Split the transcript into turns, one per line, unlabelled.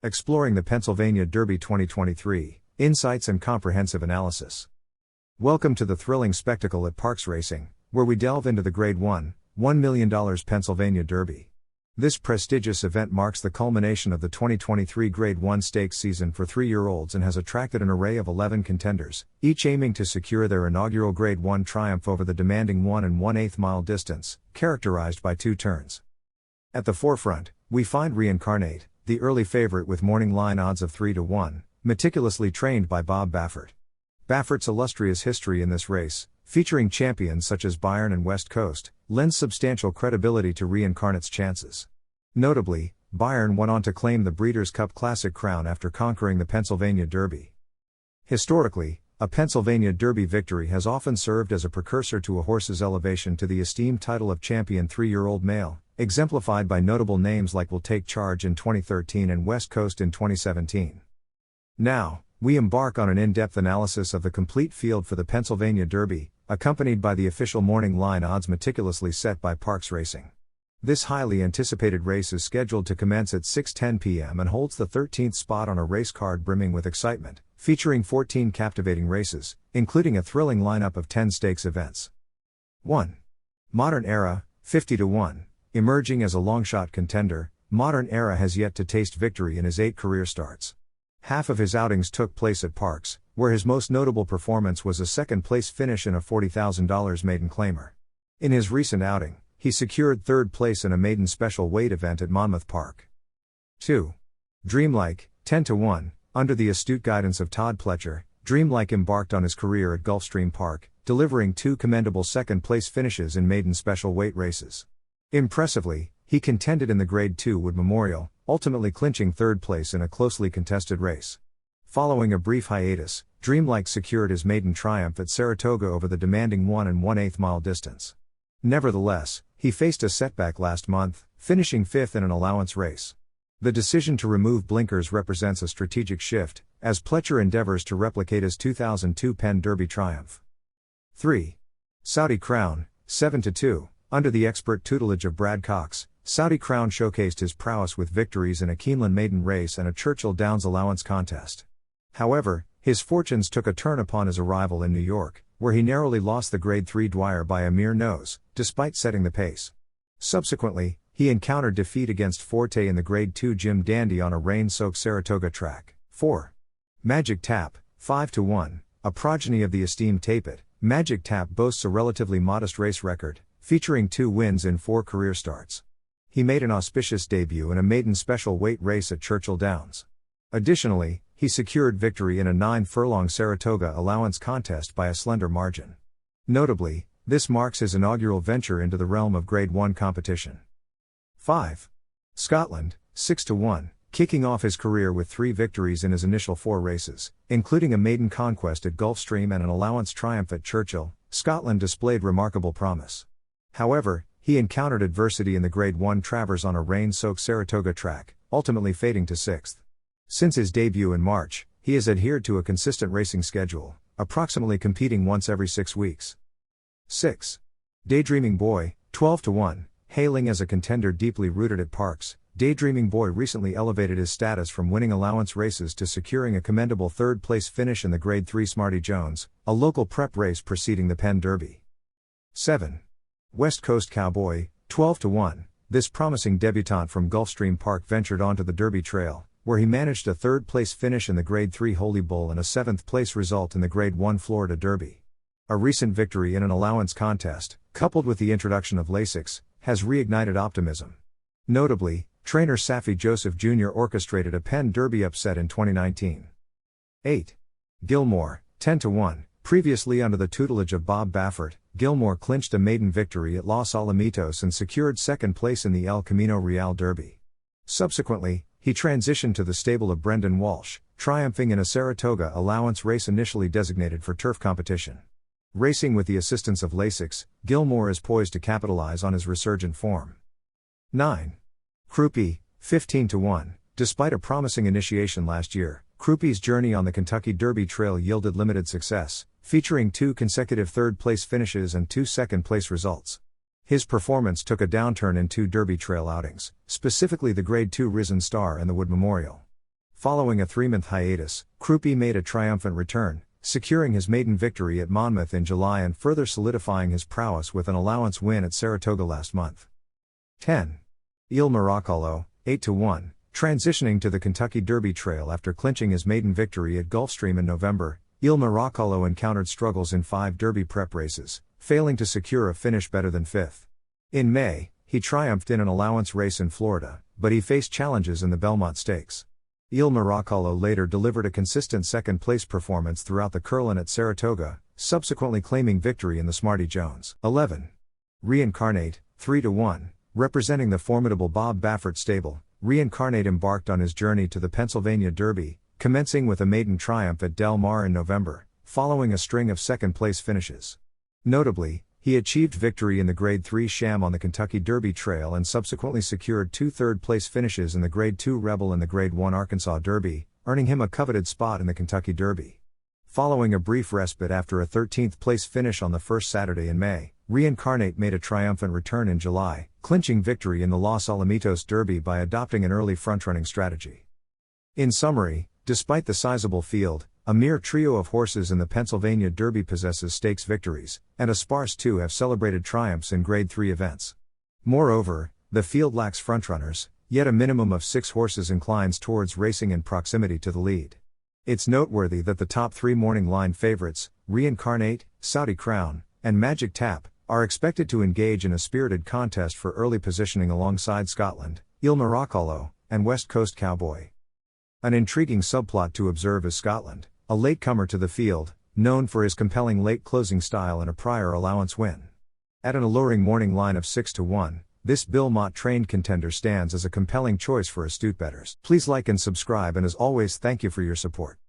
Exploring the Pennsylvania Derby 2023, Insights and Comprehensive Analysis. Welcome to the thrilling spectacle at Parx Racing, where we delve into the Grade 1, $1 million Pennsylvania Derby. This prestigious event marks the culmination of the 2023 Grade 1 stakes season for 3-year-olds and has attracted an array of 11 contenders, each aiming to secure their inaugural Grade 1 triumph over the demanding 1 1/8 mile distance, characterized by 2 turns. At the forefront, we find Reincarnate, the early favorite with morning line odds of 3-1, meticulously trained by Bob Baffert. Baffert's illustrious history in this race, featuring champions such as Bayern and West Coast, lends substantial credibility to Reincarnate's chances. Notably, Bayern went on to claim the Breeders' Cup Classic crown after conquering the Pennsylvania Derby. Historically, a Pennsylvania Derby victory has often served as a precursor to a horse's elevation to the esteemed title of champion 3-year-old male, exemplified by notable names like Will Take Charge in 2013 and West Coast in 2017. Now, we embark on an in-depth analysis of the complete field for the Pennsylvania Derby, accompanied by the official morning line odds meticulously set by Parx Racing. This highly anticipated race is scheduled to commence at 6:10 p.m. and holds the 13th spot on a race card brimming with excitement, featuring 14 captivating races, including a thrilling lineup of 10 stakes events. 1. Modern Era, 50-1. Emerging as a long-shot contender, Modern Era has yet to taste victory in his 8 career starts. Half of his outings took place at Parx, where his most notable performance was a second-place finish in a $40,000 maiden claimer. In his recent outing, he secured 3rd place in a maiden special weight event at Monmouth Park. 2. Dreamlike, 10-1. Under the astute guidance of Todd Pletcher, Dreamlike embarked on his career at Gulfstream Park, delivering 2 commendable second-place finishes in maiden special weight races. Impressively, he contended in the Grade 2 Wood Memorial, ultimately clinching 3rd place in a closely contested race. Following a brief hiatus, Dreamlike secured his maiden triumph at Saratoga over the demanding 1 1/8 mile distance. Nevertheless, he faced a setback last month, finishing 5th in an allowance race. The decision to remove blinkers represents a strategic shift, as Pletcher endeavors to replicate his 2002 Penn Derby triumph. 3. Saudi Crown, 7-2. Under the expert tutelage of Brad Cox, Saudi Crown showcased his prowess with victories in a Keeneland maiden race and a Churchill Downs allowance contest. However, his fortunes took a turn upon his arrival in New York, where he narrowly lost the Grade 3 Dwyer by a mere nose, despite setting the pace. Subsequently, he encountered defeat against Forte in the Grade 2 Jim Dandy on a rain-soaked Saratoga track. 4. Magic Tap, 5-1. A progeny of the esteemed Tapit, Magic Tap boasts a relatively modest race record, featuring 2 wins in 4 career starts. He made an auspicious debut in a maiden special weight race at Churchill Downs. Additionally, he secured victory in a 9-furlong Saratoga allowance contest by a slender margin. Notably, this marks his inaugural venture into the realm of Grade 1 competition. 5. Scotland, 6-1. Kicking off his career with 3 victories in his initial 4 races, including a maiden conquest at Gulfstream and an allowance triumph at Churchill, Scotland displayed remarkable promise. However, he encountered adversity in the Grade 1 Travers on a rain-soaked Saratoga track, ultimately fading to 6th. Since his debut in March, he has adhered to a consistent racing schedule, approximately competing once every 6 weeks. 6. Daydreaming Boy, 12-1. Hailing as a contender deeply rooted at Parx, Daydreaming Boy recently elevated his status from winning allowance races to securing a commendable 3rd place finish in the Grade 3 Smarty Jones, a local prep race preceding the Penn Derby. 7. West Coast Cowboy, 12-1. This promising debutant from Gulfstream Park ventured onto the Derby Trail, where he managed a 3rd place finish in the Grade 3 Holy Bull and a 7th place result in the Grade 1 Florida Derby. A recent victory in an allowance contest, coupled with the introduction of Lasix, has reignited optimism. Notably, trainer Safi Joseph Jr. orchestrated a Penn Derby upset in 2019. 8. Gilmore, 10-1. Previously under the tutelage of Bob Baffert, Gilmore clinched a maiden victory at Los Alamitos and secured 2nd place in the El Camino Real Derby. Subsequently, he transitioned to the stable of Brendan Walsh, triumphing in a Saratoga allowance race initially designated for turf competition. Racing with the assistance of Lasix, Gilmore is poised to capitalize on his resurgent form. 9. Croupi, 15-1. Despite a promising initiation last year, Croupi's journey on the Kentucky Derby Trail yielded limited success, featuring 2 consecutive 3rd place finishes and 2 2nd place results. His performance took a downturn in 2 Derby Trail outings, specifically the Grade 2 Risen Star and the Wood Memorial. Following a 3-month hiatus, Krupi made a triumphant return, securing his maiden victory at Monmouth in July and further solidifying his prowess with an allowance win at Saratoga last month. 10. Il Miracolo, 8-1, transitioning to the Kentucky Derby Trail after clinching his maiden victory at Gulfstream in November. Il Miracolo encountered struggles in 5 Derby prep races, failing to secure a finish better than 5th. In May, he triumphed in an allowance race in Florida, but he faced challenges in the Belmont Stakes. Il Miracolo later delivered a consistent second-place performance throughout the Curlin at Saratoga, subsequently claiming victory in the Smarty Jones. 11. Reincarnate, 3-1, representing the formidable Bob Baffert stable. Reincarnate embarked on his journey to the Pennsylvania Derby, commencing with a maiden triumph at Del Mar in November, following a string of second-place finishes. Notably, he achieved victory in the Grade 3 Sham on the Kentucky Derby Trail and subsequently secured 2 third-place finishes in the Grade 2 Rebel and the Grade 1 Arkansas Derby, earning him a coveted spot in the Kentucky Derby. Following a brief respite after a 13th-place finish on the first Saturday in May, Reincarnate made a triumphant return in July, clinching victory in the Los Alamitos Derby by adopting an early front-running strategy. In summary, despite the sizable field, a mere trio of horses in the Pennsylvania Derby possesses stakes victories, and a sparse 2 have celebrated triumphs in Grade 3 events. Moreover, the field lacks frontrunners, yet a minimum of 6 horses inclines towards racing in proximity to the lead. It's noteworthy that the top 3 morning line favorites, Reincarnate, Saudi Crown, and Magic Tap, are expected to engage in a spirited contest for early positioning alongside Scotland, Il Miracolo, and West Coast Cowboy. An intriguing subplot to observe is Scotland, a latecomer to the field, known for his compelling late closing style and a prior allowance win. At an alluring morning line of 6-1, this Bill Mott-trained contender stands as a compelling choice for astute bettors. Please like and subscribe, and as always, thank you for your support.